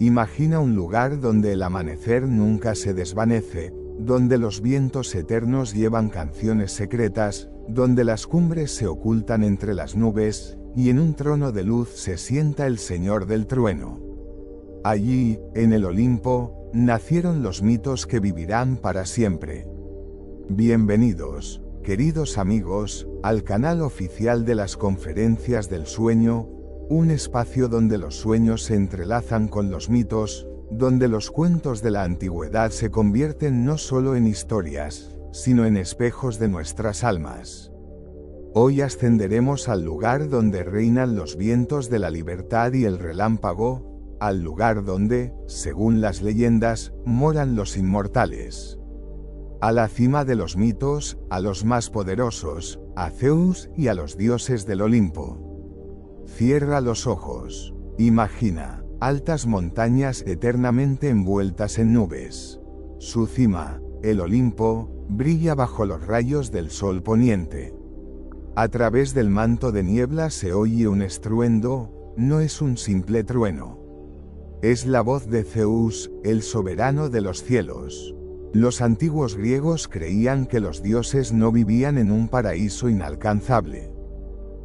Imagina un lugar donde el amanecer nunca se desvanece, donde los vientos eternos llevan canciones secretas, donde las cumbres se ocultan entre las nubes, y en un trono de luz se sienta el Señor del Trueno. Allí, en el Olimpo, nacieron los mitos que vivirán para siempre. Bienvenidos, queridos amigos, al canal oficial de las Conferencias del Sueño, un espacio donde los sueños se entrelazan con los mitos, donde los cuentos de la antigüedad se convierten no solo en historias, sino en espejos de nuestras almas. Hoy ascenderemos al lugar donde reinan los vientos de la libertad y el relámpago, al lugar donde, según las leyendas, moran los inmortales. A la cima de los mitos, a los más poderosos, a Zeus y a los dioses del Olimpo. Cierra los ojos. Imagina altas montañas eternamente envueltas en nubes. Su cima, el Olimpo, brilla bajo los rayos del sol poniente. A través del manto de niebla se oye un estruendo, no es un simple trueno. Es la voz de Zeus, el soberano de los cielos. Los antiguos griegos creían que los dioses no vivían en un paraíso inalcanzable.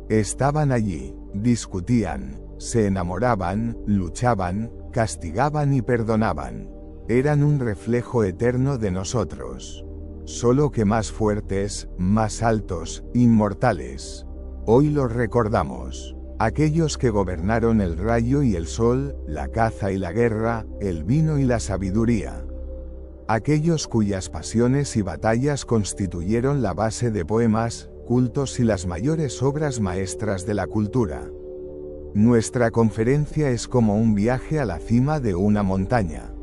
Estaban allí, discutían, se enamoraban, luchaban, castigaban y perdonaban. Eran un reflejo eterno de nosotros. Solo que más fuertes, más altos, inmortales. Hoy los recordamos. Aquellos que gobernaron el rayo y el sol, la caza y la guerra, el vino y la sabiduría. Aquellos cuyas pasiones y batallas constituyeron la base de poemas, cultos y las mayores obras maestras de la cultura. Nuestra conferencia es como un viaje a la cima de una montaña.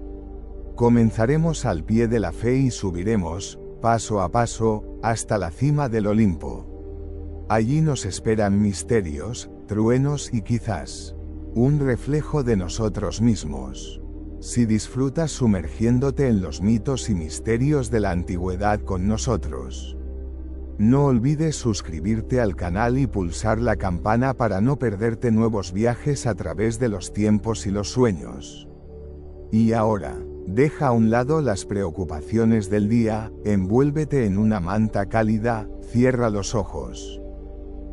Comenzaremos al pie de la fe y subiremos, paso a paso, hasta la cima del Olimpo. Allí nos esperan misterios, truenos y quizás un reflejo de nosotros mismos. Si disfrutas sumergiéndote en los mitos y misterios de la antigüedad con nosotros. No olvides suscribirte al canal y pulsar la campana para no perderte nuevos viajes a través de los tiempos y los sueños. Y ahora, deja a un lado las preocupaciones del día, envuélvete en una manta cálida, cierra los ojos.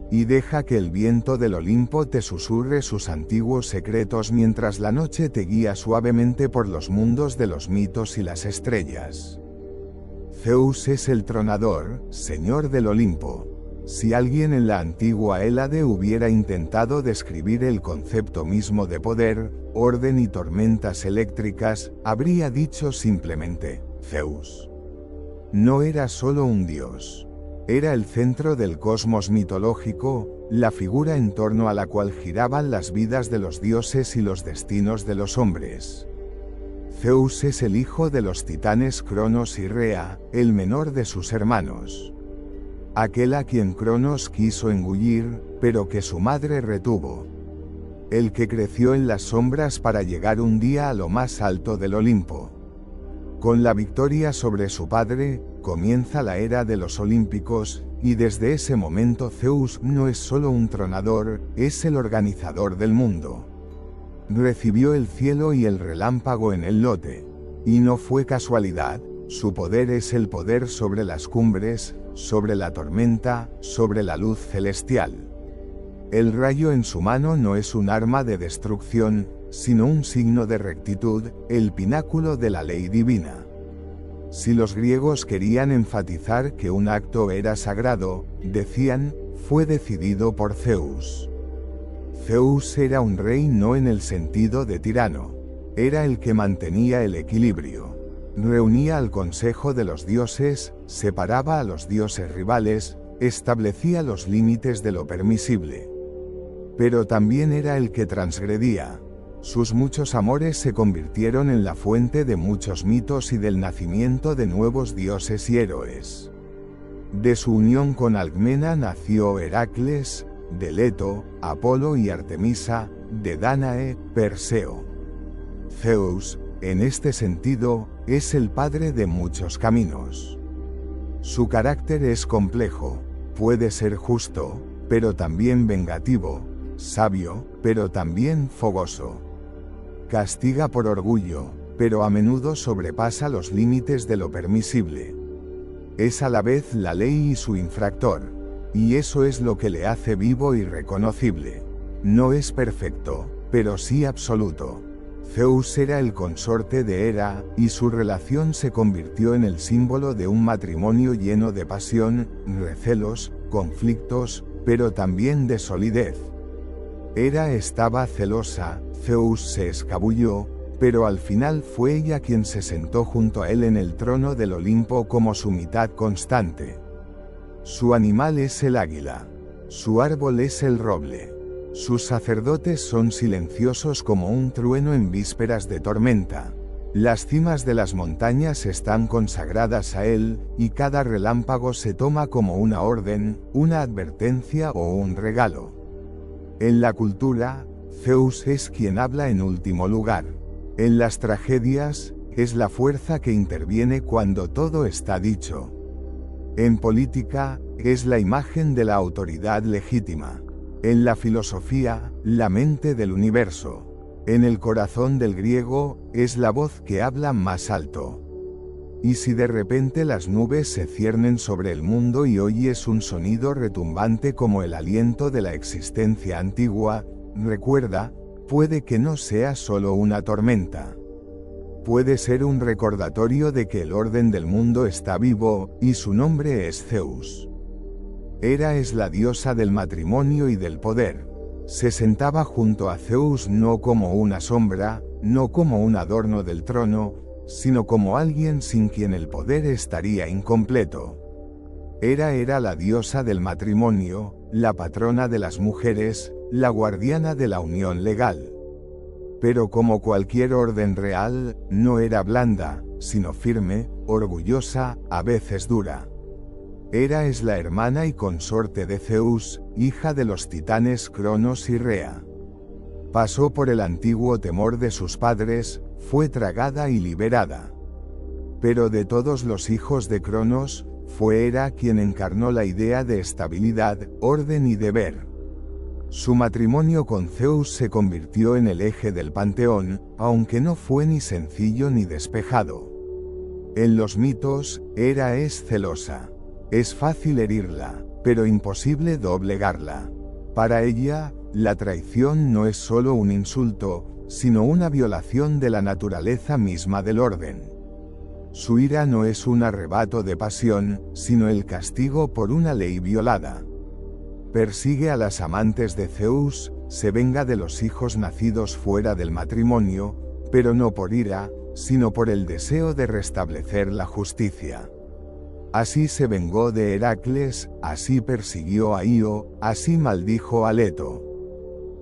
Y deja que el viento del Olimpo te susurre sus antiguos secretos mientras la noche te guía suavemente por los mundos de los mitos y las estrellas. Zeus es el tronador, señor del Olimpo. Si alguien en la antigua Hélade hubiera intentado describir el concepto mismo de poder, orden y tormentas eléctricas, habría dicho simplemente, Zeus. No era solo un dios. Era el centro del cosmos mitológico, la figura en torno a la cual giraban las vidas de los dioses y los destinos de los hombres. Zeus es el hijo de los titanes Cronos y Rea, el menor de sus hermanos. Aquel a quien Cronos quiso engullir, pero que su madre retuvo. El que creció en las sombras para llegar un día a lo más alto del Olimpo. Con la victoria sobre su padre, comienza la era de los olímpicos, y desde ese momento Zeus no es solo un tronador, es el organizador del mundo. Recibió el cielo y el relámpago en el lote. Y no fue casualidad, su poder es el poder sobre las cumbres, sobre la tormenta, sobre la luz celestial. El rayo en su mano no es un arma de destrucción, sino un signo de rectitud, el pináculo de la ley divina. Si los griegos querían enfatizar que un acto era sagrado, decían, fue decidido por Zeus. Zeus era un rey no en el sentido de tirano. Era el que mantenía el equilibrio. Reunía al consejo de los dioses, separaba a los dioses rivales, establecía los límites de lo permisible. Pero también era el que transgredía. Sus muchos amores se convirtieron en la fuente de muchos mitos y del nacimiento de nuevos dioses y héroes. De su unión con Alcmena nació Heracles, de Leto, Apolo y Artemisa, de Dánae, Perseo. Zeus, en este sentido, es el padre de muchos caminos. Su carácter es complejo, puede ser justo, pero también vengativo, sabio, pero también fogoso. Castiga por orgullo, pero a menudo sobrepasa los límites de lo permisible. Es a la vez la ley y su infractor. Y eso es lo que le hace vivo y reconocible. No es perfecto, pero sí absoluto. Zeus era el consorte de Hera, y su relación se convirtió en el símbolo de un matrimonio lleno de pasión, recelos, conflictos, pero también de solidez. Hera estaba celosa, Zeus se escabulló, pero al final fue ella quien se sentó junto a él en el trono del Olimpo como su mitad constante. Su animal es el águila. Su árbol es el roble. Sus sacerdotes son silenciosos como un trueno en vísperas de tormenta. Las cimas de las montañas están consagradas a él, y cada relámpago se toma como una orden, una advertencia o un regalo. En la cultura, Zeus es quien habla en último lugar. En las tragedias, es la fuerza que interviene cuando todo está dicho. En política, es la imagen de la autoridad legítima. En la filosofía, la mente del universo. En el corazón del griego, es la voz que habla más alto. Y si de repente las nubes se ciernen sobre el mundo y oyes un sonido retumbante como el aliento de la existencia antigua, recuerda, puede que no sea solo una tormenta. Puede ser un recordatorio de que el orden del mundo está vivo, y su nombre es Zeus. Hera es la diosa del matrimonio y del poder. Se sentaba junto a Zeus no como una sombra, no como un adorno del trono, sino como alguien sin quien el poder estaría incompleto. Hera era la diosa del matrimonio, la patrona de las mujeres, la guardiana de la unión legal. Pero como cualquier orden real, no era blanda, sino firme, orgullosa, a veces dura. Hera es la hermana y consorte de Zeus, hija de los titanes Cronos y Rea. Pasó por el antiguo temor de sus padres, fue tragada y liberada. Pero de todos los hijos de Cronos, fue Hera quien encarnó la idea de estabilidad, orden y deber. Su matrimonio con Zeus se convirtió en el eje del panteón, aunque no fue ni sencillo ni despejado. En los mitos, Hera es celosa. Es fácil herirla, pero imposible doblegarla. Para ella, la traición no es solo un insulto, sino una violación de la naturaleza misma del orden. Su ira no es un arrebato de pasión, sino el castigo por una ley violada. Persigue a las amantes de Zeus, se venga de los hijos nacidos fuera del matrimonio, pero no por ira, sino por el deseo de restablecer la justicia. Así se vengó de Heracles, así persiguió a Ío, así maldijo a Leto.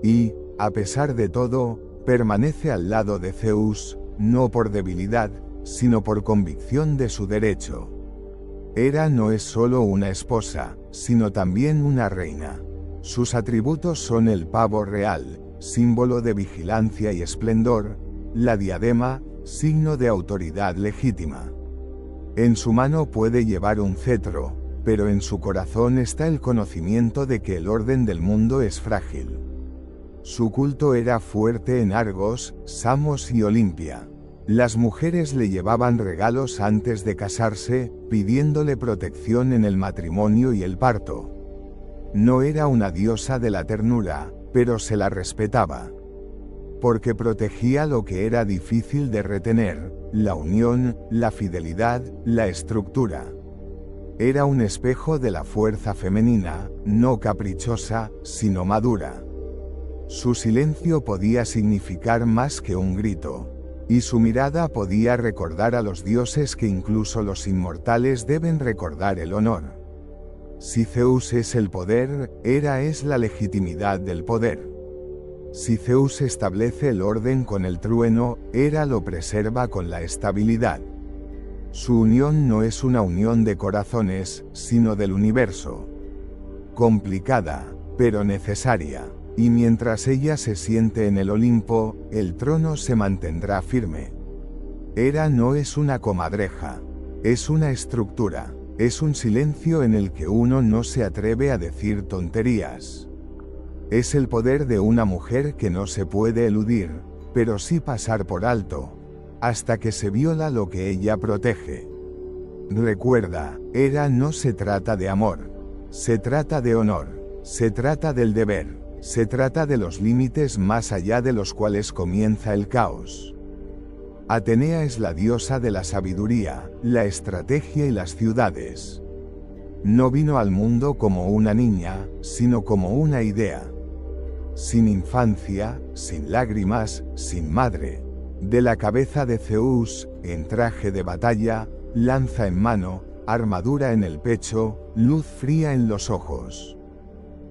Y, a pesar de todo, permanece al lado de Zeus, no por debilidad, sino por convicción de su derecho. Hera no es solo una esposa, sino también una reina. Sus atributos son el pavo real, símbolo de vigilancia y esplendor, la diadema, signo de autoridad legítima. En su mano puede llevar un cetro, pero en su corazón está el conocimiento de que el orden del mundo es frágil. Su culto era fuerte en Argos, Samos y Olimpia. Las mujeres le llevaban regalos antes de casarse, pidiéndole protección en el matrimonio y el parto. No era una diosa de la ternura, pero se la respetaba. Porque protegía lo que era difícil de retener, la unión, la fidelidad, la estructura. Era un espejo de la fuerza femenina, no caprichosa, sino madura. Su silencio podía significar más que un grito. Y su mirada podía recordar a los dioses que incluso los inmortales deben recordar el honor. Si Zeus es el poder, Hera es la legitimidad del poder. Si Zeus establece el orden con el trueno, Hera lo preserva con la estabilidad. Su unión no es una unión de corazones, sino del universo. Complicada, pero necesaria. Y mientras ella se siente en el Olimpo, el trono se mantendrá firme. Hera no es una comadreja. Es una estructura. Es un silencio en el que uno no se atreve a decir tonterías. Es el poder de una mujer que no se puede eludir, pero sí pasar por alto, hasta que se viola lo que ella protege. Recuerda, Hera no se trata de amor, se trata de honor, se trata del deber, se trata de los límites más allá de los cuales comienza el caos. Atenea es la diosa de la sabiduría, la estrategia y las ciudades. No vino al mundo como una niña, sino como una idea. Sin infancia, sin lágrimas, sin madre. De la cabeza de Zeus, en traje de batalla, lanza en mano, armadura en el pecho, luz fría en los ojos.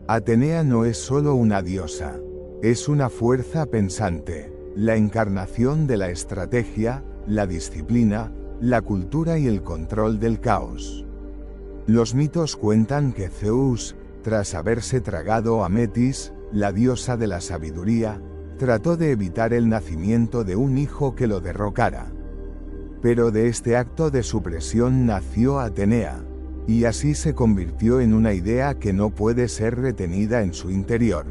Atenea no es solo una diosa, es una fuerza pensante, la encarnación de la estrategia, la disciplina, la cultura y el control del caos. Los mitos cuentan que Zeus, tras haberse tragado a Metis, la diosa de la sabiduría, trató de evitar el nacimiento de un hijo que lo derrocara. Pero de este acto de supresión nació Atenea, y así se convirtió en una idea que no puede ser retenida en su interior.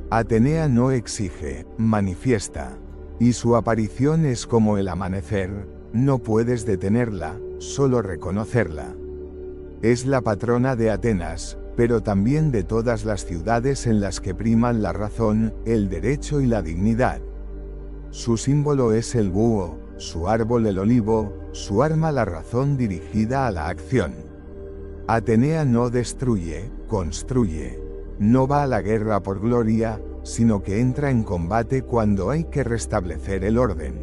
Atenea no exige, manifiesta, y su aparición es como el amanecer, no puedes detenerla, solo reconocerla. Es la patrona de Atenas, pero también de todas las ciudades en las que priman la razón, el derecho y la dignidad. Su símbolo es el búho, su árbol el olivo, su arma la razón dirigida a la acción. Atenea no destruye, construye. No va a la guerra por gloria, sino que entra en combate cuando hay que restablecer el orden.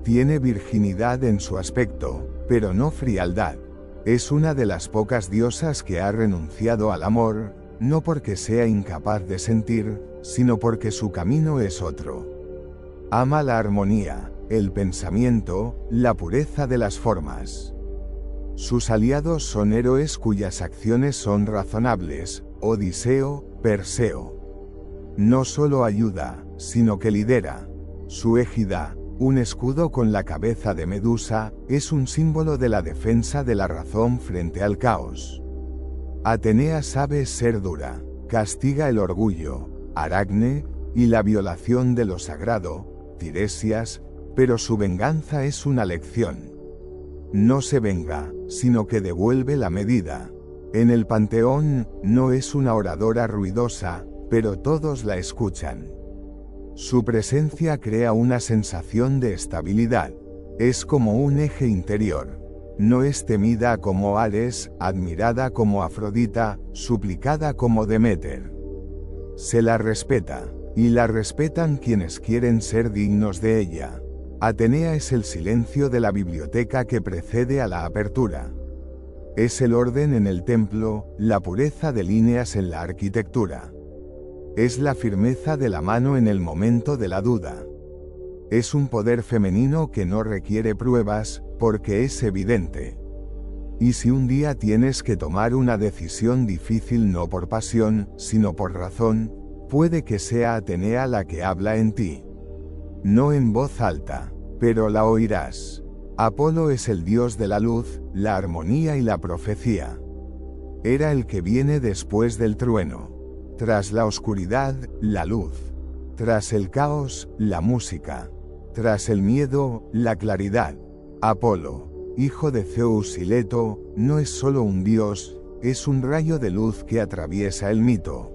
Tiene virginidad en su aspecto, pero no frialdad. Es una de las pocas diosas que ha renunciado al amor, no porque sea incapaz de sentir, sino porque su camino es otro. Ama la armonía, el pensamiento, la pureza de las formas. Sus aliados son héroes cuyas acciones son razonables, Odiseo, Perseo. No solo ayuda, sino que lidera. Su égida, un escudo con la cabeza de Medusa, es un símbolo de la defensa de la razón frente al caos. Atenea sabe ser dura, castiga el orgullo, Aracne, y la violación de lo sagrado, Tiresias, pero su venganza es una lección. No se venga, sino que devuelve la medida. En el panteón, no es una oradora ruidosa, pero todos la escuchan. Su presencia crea una sensación de estabilidad. Es como un eje interior. No es temida como Ares, admirada como Afrodita, suplicada como Deméter. Se la respeta, y la respetan quienes quieren ser dignos de ella. Atenea es el silencio de la biblioteca que precede a la apertura. Es el orden en el templo, la pureza de líneas en la arquitectura. Es la firmeza de la mano en el momento de la duda. Es un poder femenino que no requiere pruebas, porque es evidente. Y si un día tienes que tomar una decisión difícil no por pasión, sino por razón, puede que sea Atenea la que habla en ti. No en voz alta, pero la oirás. Apolo es el dios de la luz, la armonía y la profecía. Era el que viene después del trueno. Tras la oscuridad, la luz. Tras el caos, la música. Tras el miedo, la claridad. Apolo, hijo de Zeus y Leto, no es solo un dios, es un rayo de luz que atraviesa el mito.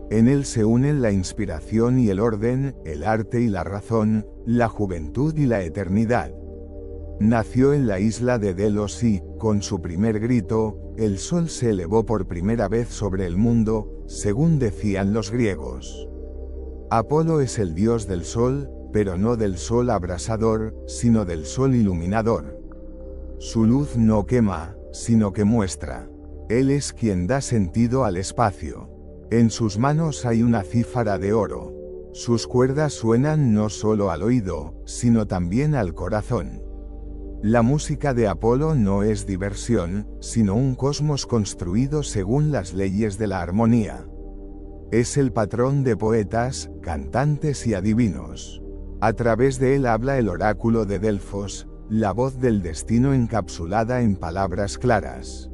En él se unen la inspiración y el orden, el arte y la razón, la juventud y la eternidad. Nació en la isla de Delos y, con su primer grito, el sol se elevó por primera vez sobre el mundo, según decían los griegos. Apolo es el dios del sol, pero no del sol abrasador, sino del sol iluminador. Su luz no quema, sino que muestra. Él es quien da sentido al espacio. En sus manos hay una cífara de oro. Sus cuerdas suenan no solo al oído, sino también al corazón. La música de Apolo no es diversión, sino un cosmos construido según las leyes de la armonía. Es el patrón de poetas, cantantes y adivinos. A través de él habla el oráculo de Delfos, la voz del destino encapsulada en palabras claras.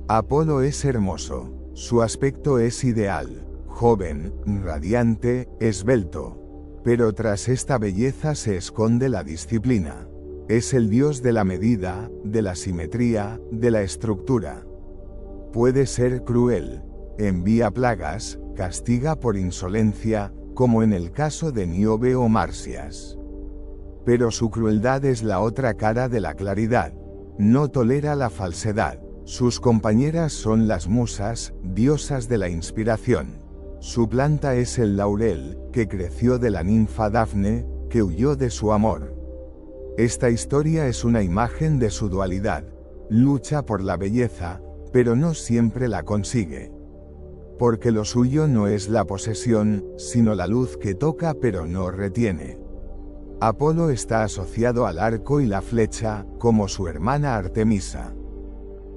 Apolo es hermoso, su aspecto es ideal, joven, radiante, esbelto. Pero tras esta belleza se esconde la disciplina. Es el dios de la medida, de la simetría, de la estructura. Puede ser cruel. Envía plagas, castiga por insolencia, como en el caso de Níobe o Marsias. Pero su crueldad es la otra cara de la claridad. No tolera la falsedad. Sus compañeras son las musas, diosas de la inspiración. Su planta es el laurel, que creció de la ninfa Dafne, que huyó de su amor. Esta historia es una imagen de su dualidad. Lucha por la belleza, pero no siempre la consigue. Porque lo suyo no es la posesión, sino la luz que toca pero no retiene. Apolo está asociado al arco y la flecha, como su hermana Artemisa.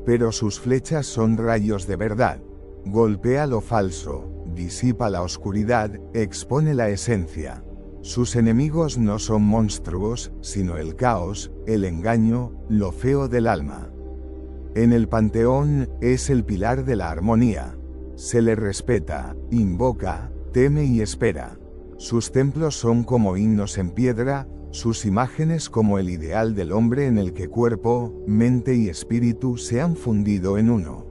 Pero sus flechas son rayos de verdad. Golpea lo falso, disipa la oscuridad, expone la esencia. Sus enemigos no son monstruos, sino el caos, el engaño, lo feo del alma. En el panteón, es el pilar de la armonía. Se le respeta, invoca, teme y espera. Sus templos son como himnos en piedra, sus imágenes como el ideal del hombre en el que cuerpo, mente y espíritu se han fundido en uno.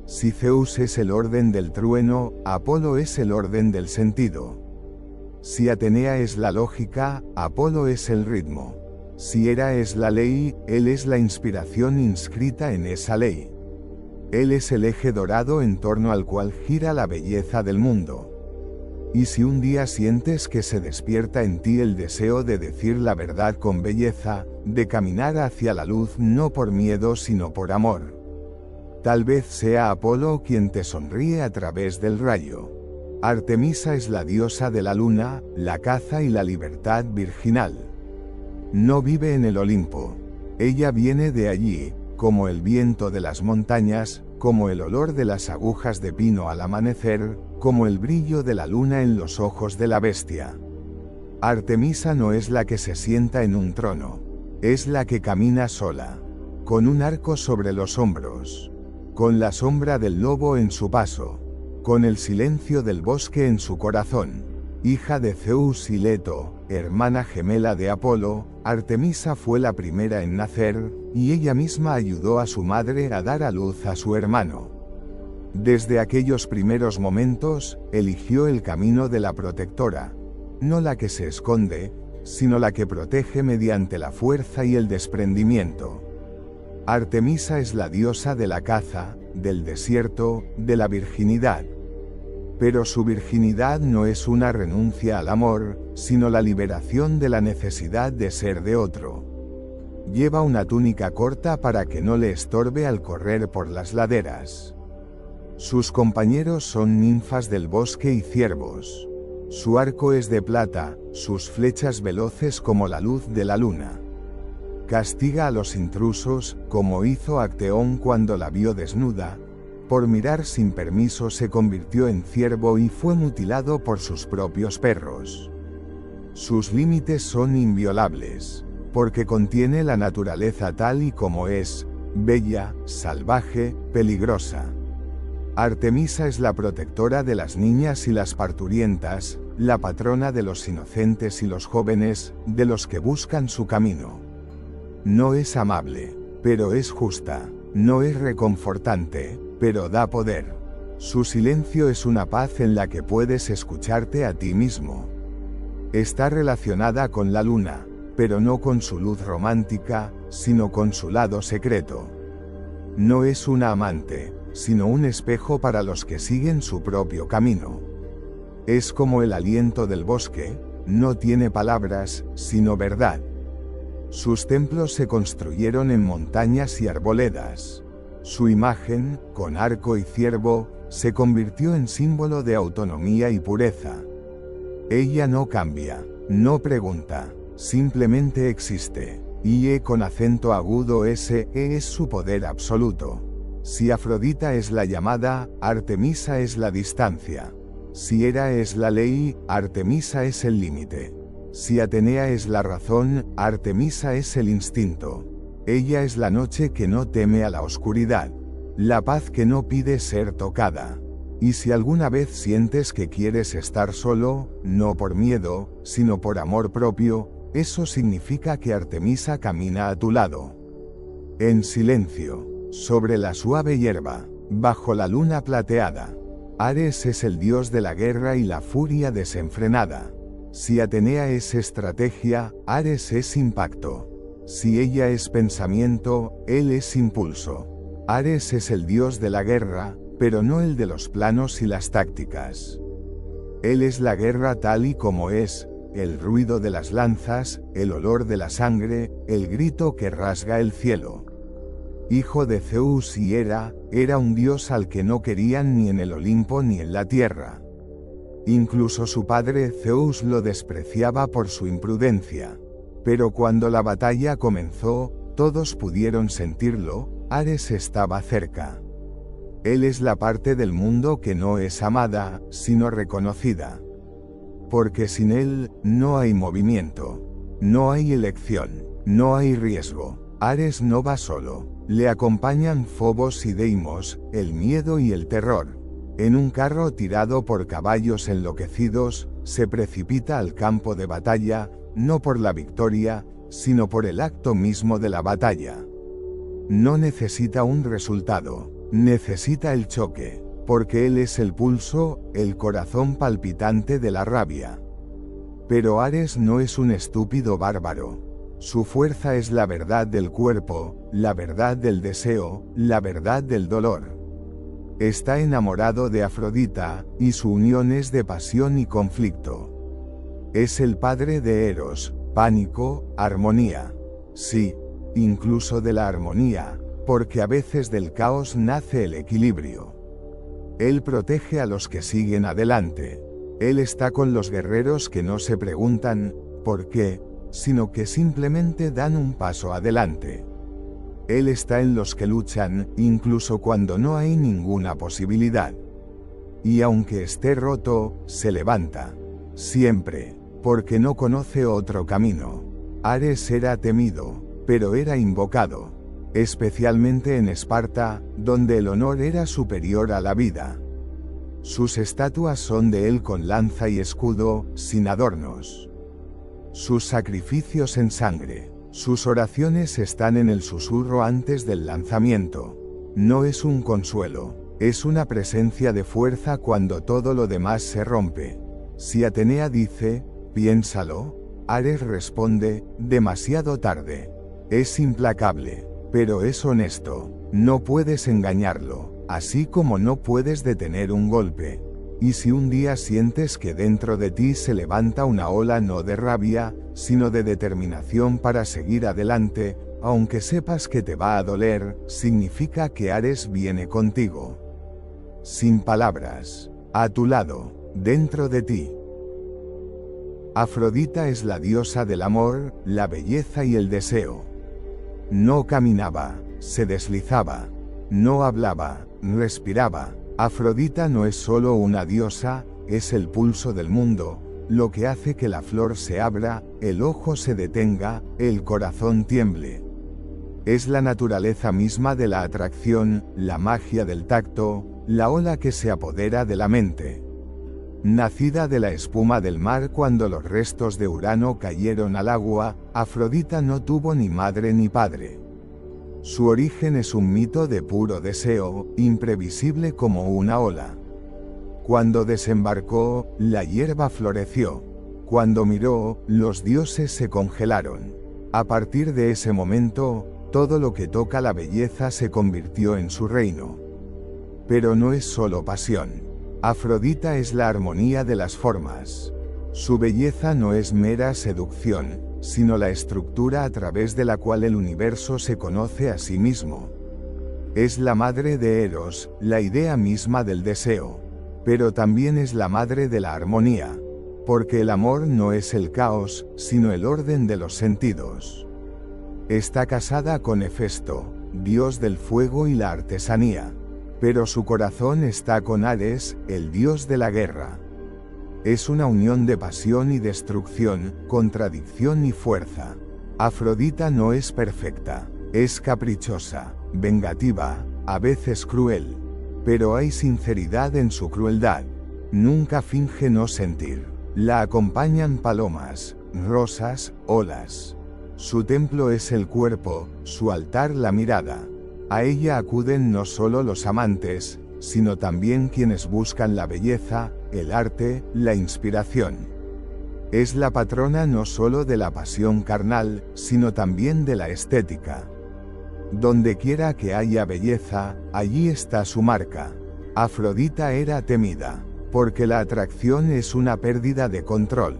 Si Zeus es el orden del trueno, Apolo es el orden del sentido. Si Atenea es la lógica, Apolo es el ritmo. Si Hera es la ley, él es la inspiración inscrita en esa ley. Él es el eje dorado en torno al cual gira la belleza del mundo. Y si un día sientes que se despierta en ti el deseo de decir la verdad con belleza, de caminar hacia la luz no por miedo sino por amor. Tal vez sea Apolo quien te sonríe a través del rayo. Artemisa es la diosa de la luna, la caza y la libertad virginal. No vive en el Olimpo. Ella viene de allí, como el viento de las montañas, como el olor de las agujas de pino al amanecer, como el brillo de la luna en los ojos de la bestia. Artemisa no es la que se sienta en un trono. Es la que camina sola, con un arco sobre los hombros, con la sombra del lobo en su paso, con el silencio del bosque en su corazón. Hija de Zeus y Leto, hermana gemela de Apolo, Artemisa fue la primera en nacer, y ella misma ayudó a su madre a dar a luz a su hermano. Desde aquellos primeros momentos, eligió el camino de la protectora, no la que se esconde, sino la que protege mediante la fuerza y el desprendimiento. Artemisa es la diosa de la caza, del desierto, de la virginidad. Pero su virginidad no es una renuncia al amor, sino la liberación de la necesidad de ser de otro. Lleva una túnica corta para que no le estorbe al correr por las laderas. Sus compañeros son ninfas del bosque y ciervos. Su arco es de plata, sus flechas veloces como la luz de la luna. Castiga a los intrusos, como hizo Acteón cuando la vio desnuda. Por mirar sin permiso se convirtió en ciervo y fue mutilado por sus propios perros. Sus límites son inviolables, porque contiene la naturaleza tal y como es, bella, salvaje, peligrosa. Artemisa es la protectora de las niñas y las parturientas, la patrona de los inocentes y los jóvenes, de los que buscan su camino. No es amable, pero es justa, no es reconfortante, pero da poder. Su silencio es una paz en la que puedes escucharte a ti mismo. Está relacionada con la luna, pero no con su luz romántica, sino con su lado secreto. No es una amante, sino un espejo para los que siguen su propio camino. Es como el aliento del bosque, no tiene palabras, sino verdad. Sus templos se construyeron en montañas y arboledas. Su imagen, con arco y ciervo, se convirtió en símbolo de autonomía y pureza. Ella no cambia, no pregunta, simplemente existe. Y con acento agudo ese es su poder absoluto. Si Afrodita es la llamada, Artemisa es la distancia. Si Hera es la ley, Artemisa es el límite. Si Atenea es la razón, Artemisa es el instinto. Ella es la noche que no teme a la oscuridad, la paz que no pide ser tocada. Y si alguna vez sientes que quieres estar solo, no por miedo, sino por amor propio, eso significa que Artemisa camina a tu lado. En silencio, sobre la suave hierba, bajo la luna plateada. Ares es el dios de la guerra y la furia desenfrenada. Si Atenea es estrategia, Ares es impacto. Si ella es pensamiento, él es impulso. Ares es el dios de la guerra, pero no el de los planos y las tácticas. Él es la guerra tal y como es, el ruido de las lanzas, el olor de la sangre, el grito que rasga el cielo. Hijo de Zeus y Hera, era un dios al que no querían ni en el Olimpo ni en la tierra. Incluso su padre Zeus lo despreciaba por su imprudencia. Pero cuando la batalla comenzó, todos pudieron sentirlo, Ares estaba cerca. Él es la parte del mundo que no es amada, sino reconocida. Porque sin él, no hay movimiento, no hay elección, no hay riesgo. Ares no va solo, le acompañan Fobos y Deimos, el miedo y el terror. En un carro tirado por caballos enloquecidos, se precipita al campo de batalla, no por la victoria, sino por el acto mismo de la batalla. No necesita un resultado, necesita el choque, porque él es el pulso, el corazón palpitante de la rabia. Pero Ares no es un estúpido bárbaro. Su fuerza es la verdad del cuerpo, la verdad del deseo, la verdad del dolor. Está enamorado de Afrodita, y su unión es de pasión y conflicto. Es el padre de Eros, pánico, armonía. Sí, incluso de la armonía, porque a veces del caos nace el equilibrio. Él protege a los que siguen adelante. Él está con los guerreros que no se preguntan, ¿por qué?, sino que simplemente dan un paso adelante. Él está en los que luchan, incluso cuando no hay ninguna posibilidad. Y aunque esté roto, se levanta. Siempre, porque no conoce otro camino. Ares era temido, pero era invocado. Especialmente en Esparta, donde el honor era superior a la vida. Sus estatuas son de él con lanza y escudo, sin adornos. Sus sacrificios en sangre, sus oraciones están en el susurro antes del lanzamiento. No es un consuelo, es una presencia de fuerza cuando todo lo demás se rompe. Si Atenea dice, piénsalo, Ares responde, demasiado tarde. Es implacable, pero es honesto, no puedes engañarlo, así como no puedes detener un golpe. Y si un día sientes que dentro de ti se levanta una ola no de rabia, sino de determinación para seguir adelante, aunque sepas que te va a doler, significa que Ares viene contigo. Sin palabras, a tu lado, dentro de ti. Afrodita es la diosa del amor, la belleza y el deseo. No caminaba, se deslizaba, no hablaba, respiraba. Afrodita no es solo una diosa, es el pulso del mundo, lo que hace que la flor se abra, el ojo se detenga, el corazón tiemble. Es la naturaleza misma de la atracción, la magia del tacto, la ola que se apodera de la mente. Nacida de la espuma del mar cuando los restos de Urano cayeron al agua, Afrodita no tuvo ni madre ni padre. Su origen es un mito de puro deseo, imprevisible como una ola. Cuando desembarcó, la hierba floreció. Cuando miró, los dioses se congelaron. A partir de ese momento, todo lo que toca la belleza se convirtió en su reino. Pero no es solo pasión. Afrodita es la armonía de las formas. Su belleza no es mera seducción, sino la estructura a través de la cual el universo se conoce a sí mismo. Es la madre de Eros, la idea misma del deseo. Pero también es la madre de la armonía. Porque el amor no es el caos, sino el orden de los sentidos. Está casada con Hefesto, dios del fuego y la artesanía. Pero su corazón está con Ares, el dios de la guerra. Es una unión de pasión y destrucción, contradicción y fuerza. Afrodita no es perfecta, es caprichosa, vengativa, a veces cruel. pero hay sinceridad en su crueldad. Nunca finge no sentir. La acompañan palomas, rosas, olas. Su templo es el cuerpo, su altar la mirada. A ella acuden no solo los amantes, sino también quienes buscan la belleza, el arte, la inspiración. Es la patrona no solo de la pasión carnal, sino también de la estética. Donde quiera que haya belleza, allí está su marca. Afrodita era temida, porque la atracción es una pérdida de control.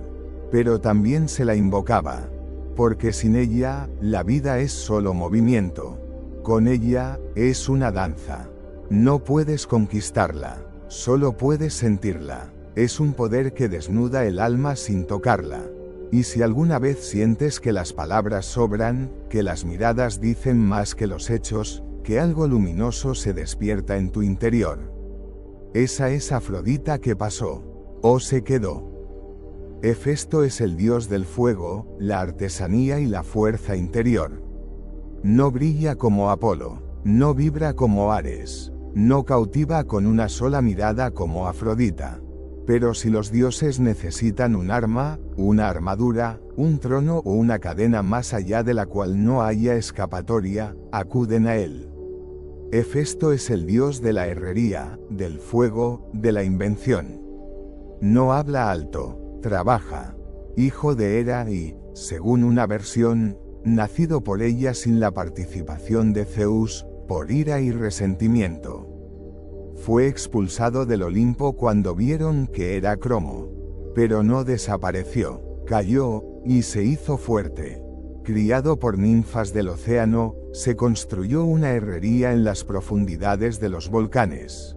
Pero también se la invocaba, porque sin ella, la vida es solo movimiento. Con ella, es una danza. No puedes conquistarla, solo puedes sentirla. Es un poder que desnuda el alma sin tocarla. Y si alguna vez sientes que las palabras sobran, que las miradas dicen más que los hechos, que algo luminoso se despierta en tu interior. Esa es Afrodita que pasó, o se quedó. Hefesto es el dios del fuego, la artesanía y la fuerza interior. No brilla como Apolo, no vibra como Ares, no cautiva con una sola mirada como Afrodita. Pero si los dioses necesitan un arma, una armadura, un trono o una cadena más allá de la cual no haya escapatoria, acuden a él. Hefesto es el dios de la herrería, del fuego, de la invención. No habla alto, trabaja. Hijo de Hera y, según una versión, nacido por ella sin la participación de Zeus, por ira y resentimiento. Fue expulsado del Olimpo cuando vieron que era Cromo. Pero no desapareció, cayó, y se hizo fuerte. Criado por ninfas del océano, se construyó una herrería en las profundidades de los volcanes.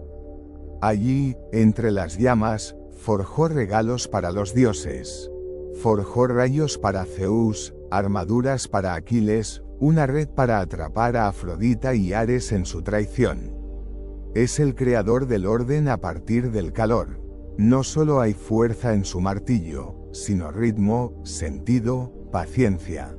Allí, entre las llamas, forjó regalos para los dioses. Forjó rayos para Zeus, armaduras para Aquiles, una red para atrapar a Afrodita y Ares en su traición. Es el creador del orden a partir del calor. No solo hay fuerza en su martillo, sino ritmo, sentido, paciencia.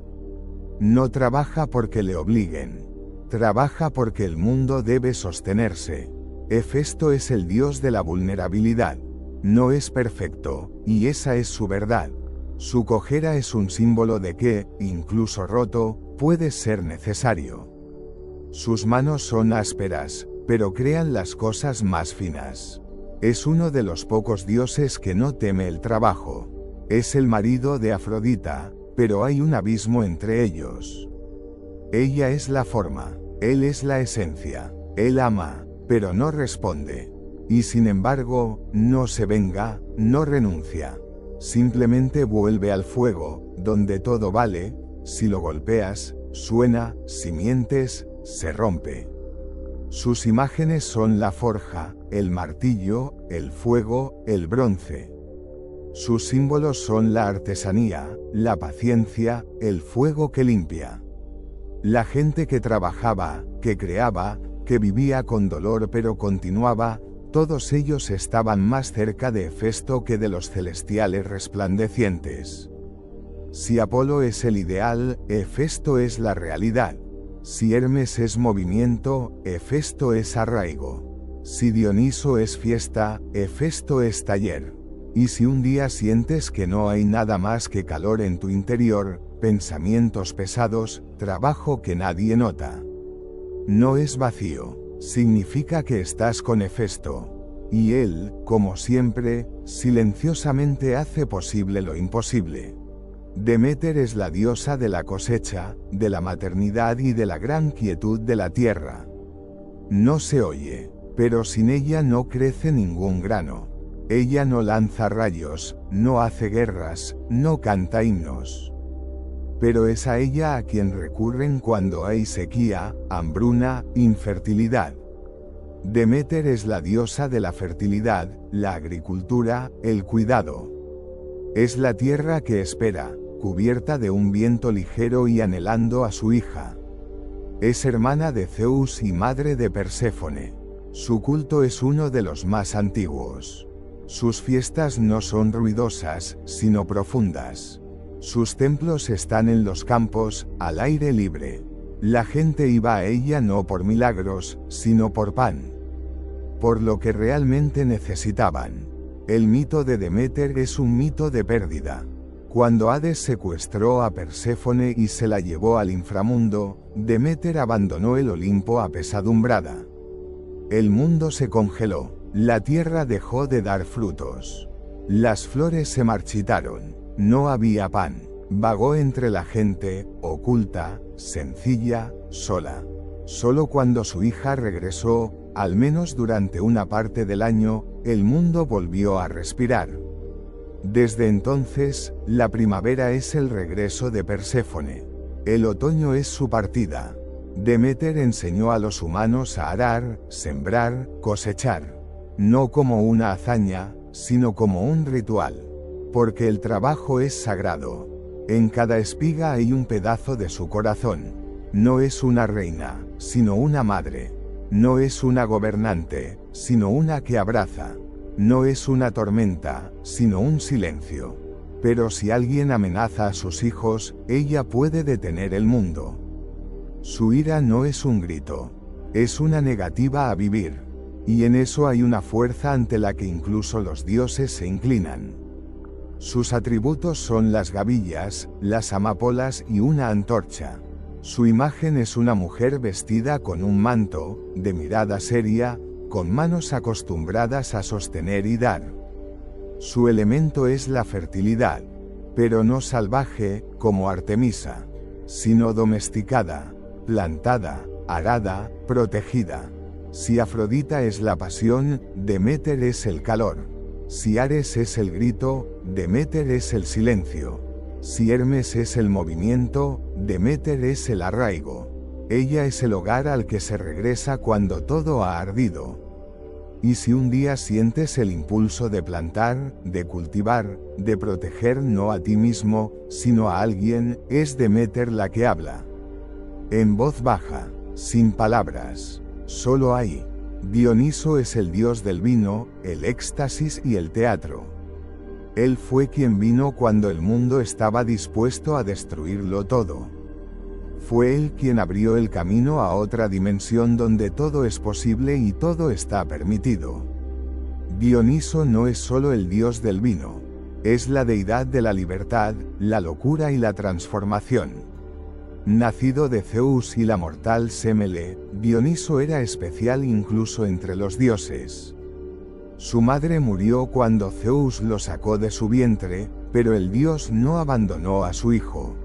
No trabaja porque le obliguen. Trabaja porque el mundo debe sostenerse. Hefesto es el dios de la vulnerabilidad. No es perfecto, y esa es su verdad. Su cojera es un símbolo de que, incluso roto, puede ser necesario. Sus manos son ásperas, pero crean las cosas más finas. Es uno de los pocos dioses que no teme el trabajo. Es el marido de Afrodita, pero hay un abismo entre ellos. Ella es la forma, él es la esencia. Él ama, pero no responde. Y sin embargo, no se venga, no renuncia. Simplemente vuelve al fuego, donde todo vale. Si lo golpeas, suena, si mientes, se rompe. Sus imágenes son la forja, el martillo, el fuego, el bronce. Sus símbolos son la artesanía, la paciencia, el fuego que limpia. La gente que trabajaba, que creaba, que vivía con dolor pero continuaba, todos ellos estaban más cerca de Hefesto que de los celestiales resplandecientes. Si Apolo es el ideal, Hefesto es la realidad. Si Hermes es movimiento, Hefesto es arraigo. Si Dioniso es fiesta, Hefesto es taller. Y si un día sientes que no hay nada más que calor en tu interior, pensamientos pesados, trabajo que nadie nota. No es vacío, significa que estás con Hefesto. Y él, como siempre, silenciosamente hace posible lo imposible. Deméter es la diosa de la cosecha, de la maternidad y de la gran quietud de la tierra. No se oye, pero sin ella no crece ningún grano. Ella no lanza rayos, no hace guerras, no canta himnos. Pero es a ella a quien recurren cuando hay sequía, hambruna, infertilidad. Deméter es la diosa de la fertilidad, la agricultura, el cuidado. Es la tierra que espera, cubierta de un viento ligero y anhelando a su hija. Es hermana de Zeus y madre de Perséfone. Su culto es uno de los más antiguos. Sus fiestas no son ruidosas, sino profundas. Sus templos están en los campos, al aire libre. La gente iba a ella no por milagros, sino por pan. por lo que realmente necesitaban. El mito de Deméter es un mito de pérdida. Cuando Hades secuestró a Perséfone y se la llevó al inframundo, Deméter abandonó el Olimpo apesadumbrada. El mundo se congeló, la tierra dejó de dar frutos. Las flores se marchitaron, no había pan. Vagó entre la gente, oculta, sencilla, sola. Solo cuando su hija regresó, al menos durante una parte del año, el mundo volvió a respirar. Desde entonces, la primavera es el regreso de Perséfone. El otoño es su partida. Deméter enseñó a los humanos a arar, sembrar, cosechar. No como una hazaña, sino como un ritual. Porque el trabajo es sagrado. En cada espiga hay un pedazo de su corazón. No es una reina, sino una madre. No es una gobernante, sino una que abraza. No es una tormenta, sino un silencio. Pero si alguien amenaza a sus hijos, ella puede detener el mundo. Su ira no es un grito, es una negativa a vivir. Y en eso hay una fuerza ante la que incluso los dioses se inclinan. Sus atributos son las gavillas, las amapolas y una antorcha. Su imagen es una mujer vestida con un manto, de mirada seria, con manos acostumbradas a sostener y dar. Su elemento es la fertilidad, pero no salvaje, como Artemisa, sino domesticada, plantada, arada, protegida. Si Afrodita es la pasión, Deméter es el calor. Si Ares es el grito, Deméter es el silencio. Si Hermes es el movimiento, Deméter es el arraigo. Ella es el hogar al que se regresa cuando todo ha ardido. Y si un día sientes el impulso de plantar, de cultivar, de proteger no a ti mismo, sino a alguien, es Deméter la que habla. En voz baja, sin palabras, solo ahí. Dioniso es el dios del vino, el éxtasis y el teatro. Él fue quien vino cuando el mundo estaba dispuesto a destruirlo todo. Fue él quien abrió el camino a otra dimensión donde todo es posible y todo está permitido. Dioniso no es solo el dios del vino, es la deidad de la libertad, la locura y la transformación. Nacido de Zeus y la mortal Semele, Dioniso era especial incluso entre los dioses. Su madre murió cuando Zeus lo sacó de su vientre, pero el dios no abandonó a su hijo.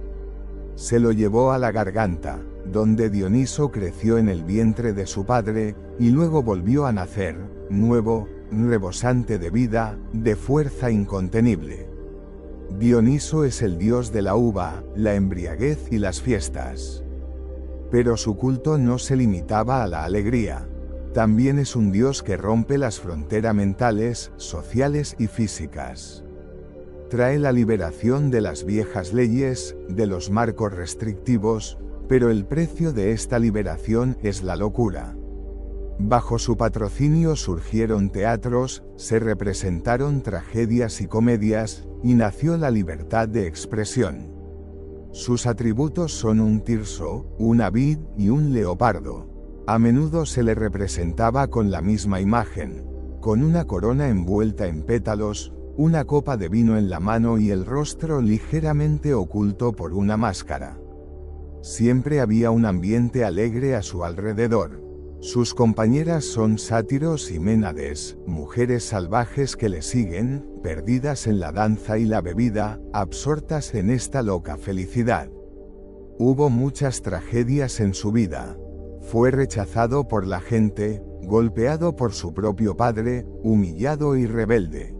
Se lo llevó a la garganta, donde Dioniso creció en el vientre de su padre, y luego volvió a nacer, nuevo, rebosante de vida, de fuerza incontenible. Dioniso es el dios de la uva, la embriaguez y las fiestas. Pero su culto no se limitaba a la alegría. También es un dios que rompe las fronteras mentales, sociales y físicas. Trae la liberación de las viejas leyes, de los marcos restrictivos, pero el precio de esta liberación es la locura. Bajo su patrocinio surgieron teatros, se representaron tragedias y comedias, y nació la libertad de expresión. Sus atributos son un tirso, una vid y un leopardo. A menudo se le representaba con la misma imagen, con una corona envuelta en pétalos, una copa de vino en la mano y el rostro ligeramente oculto por una máscara. Siempre había un ambiente alegre a su alrededor. Sus compañeras son sátiros y ménades, mujeres salvajes que le siguen, perdidas en la danza y la bebida, absortas en esta loca felicidad. Hubo muchas tragedias en su vida. Fue rechazado por la gente, golpeado por su propio padre, humillado y rebelde.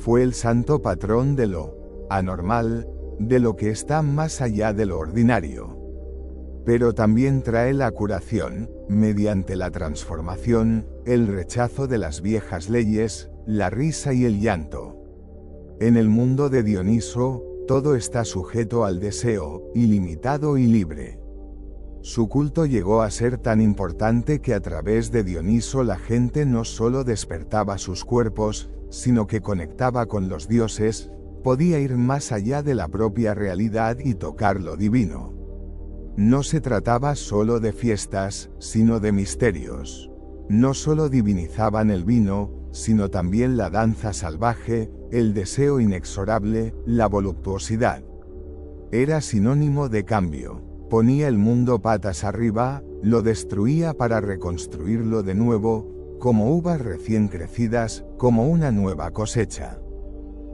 Fue el santo patrón de lo anormal, de lo que está más allá de lo ordinario. Pero también trae la curación, mediante la transformación, el rechazo de las viejas leyes, la risa y el llanto. En el mundo de Dioniso, todo está sujeto al deseo, ilimitado y libre. Su culto llegó a ser tan importante que a través de Dioniso la gente no solo despertaba sus cuerpos, sino que conectaba con los dioses, podía ir más allá de la propia realidad y tocar lo divino. No se trataba solo de fiestas, sino de misterios. No solo divinizaban el vino, sino también la danza salvaje, el deseo inexorable, la voluptuosidad. Era sinónimo de cambio. Ponía el mundo patas arriba, lo destruía para reconstruirlo de nuevo, como uvas recién crecidas, como una nueva cosecha.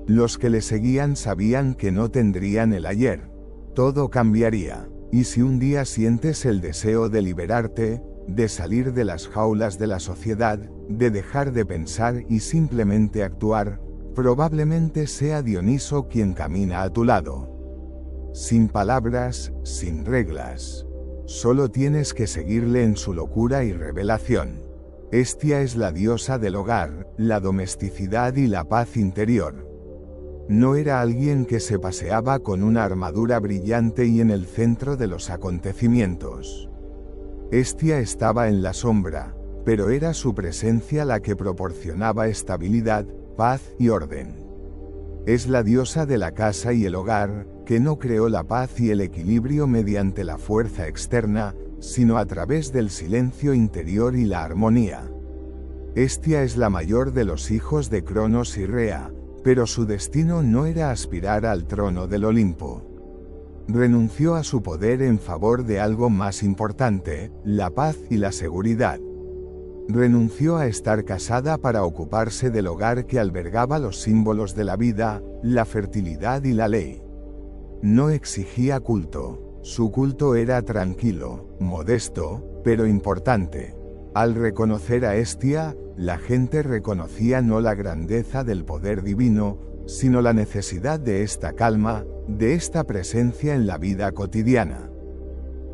Los que le seguían sabían que no tendrían el ayer. Todo cambiaría. Y si un día sientes el deseo de liberarte, de salir de las jaulas de la sociedad, de dejar de pensar y simplemente actuar, probablemente sea Dioniso quien camina a tu lado. Sin palabras, sin reglas. Solo tienes que seguirle en su locura y revelación. Hestia es la diosa del hogar, la domesticidad y la paz interior. No era alguien que se paseaba con una armadura brillante y en el centro de los acontecimientos. Hestia estaba en la sombra, pero era su presencia la que proporcionaba estabilidad, paz y orden. Es la diosa de la casa y el hogar, que no creó la paz y el equilibrio mediante la fuerza externa, sino a través del silencio interior y la armonía. Hestia es la mayor de los hijos de Cronos y Rea, pero su destino no era aspirar al trono del Olimpo. Renunció a su poder en favor de algo más importante, la paz y la seguridad. Renunció a estar casada para ocuparse del hogar que albergaba los símbolos de la vida, la fertilidad y la ley. No exigía culto. Su culto era tranquilo, modesto, pero importante. Al reconocer a Hestia, la gente reconocía no la grandeza del poder divino, sino la necesidad de esta calma, de esta presencia en la vida cotidiana.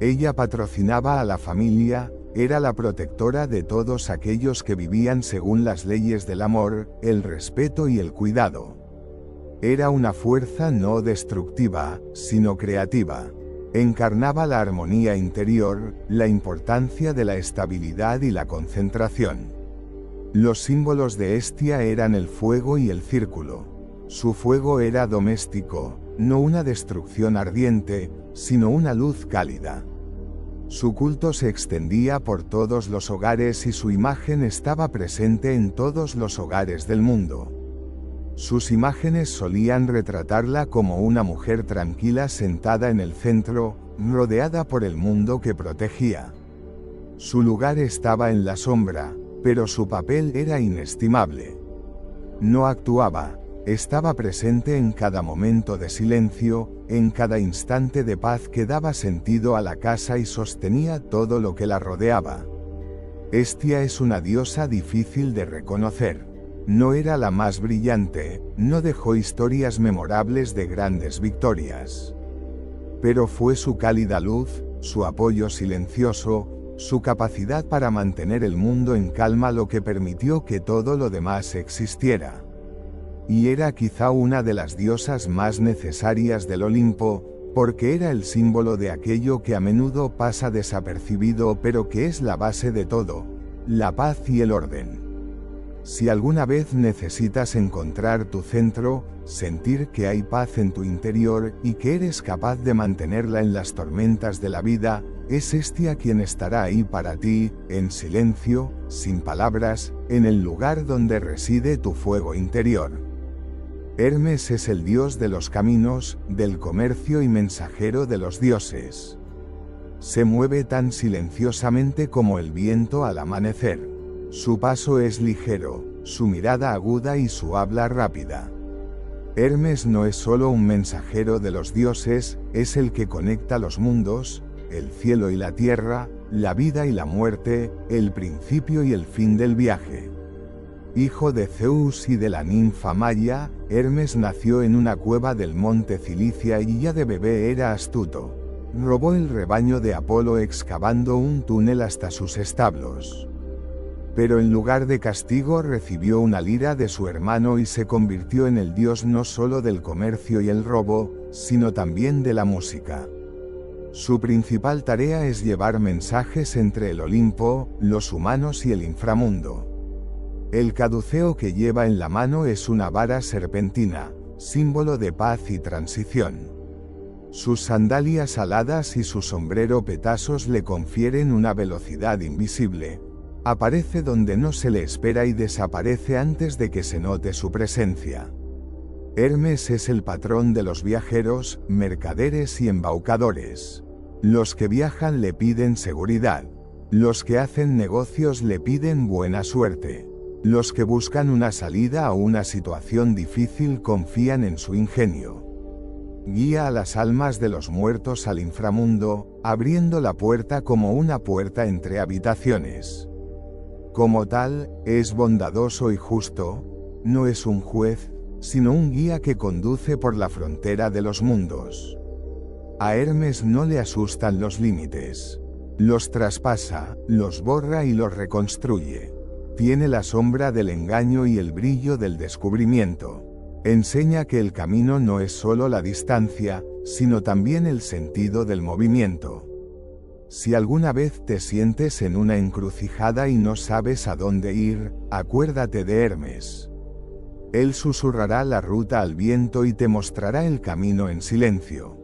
Ella patrocinaba a la familia, era la protectora de todos aquellos que vivían según las leyes del amor, el respeto y el cuidado. Era una fuerza no destructiva, sino creativa. Encarnaba la armonía interior, la importancia de la estabilidad y la concentración. Los símbolos de Hestia eran el fuego y el círculo. Su fuego era doméstico, no una destrucción ardiente, sino una luz cálida. Su culto se extendía por todos los hogares y su imagen estaba presente en todos los hogares del mundo. Sus imágenes solían retratarla como una mujer tranquila sentada en el centro, rodeada por el mundo que protegía. Su lugar estaba en la sombra, pero su papel era inestimable. No actuaba, estaba presente en cada momento de silencio, en cada instante de paz que daba sentido a la casa y sostenía todo lo que la rodeaba. Hestia es una diosa difícil de reconocer. No era la más brillante, no dejó historias memorables de grandes victorias. Pero fue su cálida luz, su apoyo silencioso, su capacidad para mantener el mundo en calma lo que permitió que todo lo demás existiera. Y era quizá una de las diosas más necesarias del Olimpo, porque era el símbolo de aquello que a menudo pasa desapercibido pero que es la base de todo, la paz y el orden. Si alguna vez necesitas encontrar tu centro, sentir que hay paz en tu interior y que eres capaz de mantenerla en las tormentas de la vida, es Hestia quien estará ahí para ti, en silencio, sin palabras, en el lugar donde reside tu fuego interior. Hermes es el dios de los caminos, del comercio y mensajero de los dioses. Se mueve tan silenciosamente como el viento al amanecer. Su paso es ligero, su mirada aguda y su habla rápida. Hermes no es solo un mensajero de los dioses, es el que conecta los mundos, el cielo y la tierra, la vida y la muerte, el principio y el fin del viaje. Hijo de Zeus y de la ninfa Maya, Hermes nació en una cueva del monte Cilicia y ya de bebé era astuto. Robó el rebaño de Apolo excavando un túnel hasta sus establos. Pero en lugar de castigo recibió una lira de su hermano y se convirtió en el dios no solo del comercio y el robo, sino también de la música. Su principal tarea es llevar mensajes entre el Olimpo, los humanos y el inframundo. El caduceo que lleva en la mano es una vara serpentina, símbolo de paz y transición. Sus sandalias aladas y su sombrero petasos le confieren una velocidad invisible. Aparece donde no se le espera y desaparece antes de que se note su presencia. Hermes es el patrón de los viajeros, mercaderes y embaucadores. Los que viajan le piden seguridad. Los que hacen negocios le piden buena suerte. Los que buscan una salida a una situación difícil confían en su ingenio. Guía a las almas de los muertos al inframundo, abriendo la puerta como una puerta entre habitaciones. Como tal, es bondadoso y justo, no es un juez, sino un guía que conduce por la frontera de los mundos. A Hermes no le asustan los límites. Los traspasa, los borra y los reconstruye. Tiene la sombra del engaño y el brillo del descubrimiento. Enseña que el camino no es solo la distancia, sino también el sentido del movimiento. Si alguna vez te sientes en una encrucijada y no sabes a dónde ir, acuérdate de Hermes. Él susurrará la ruta al viento y te mostrará el camino en silencio.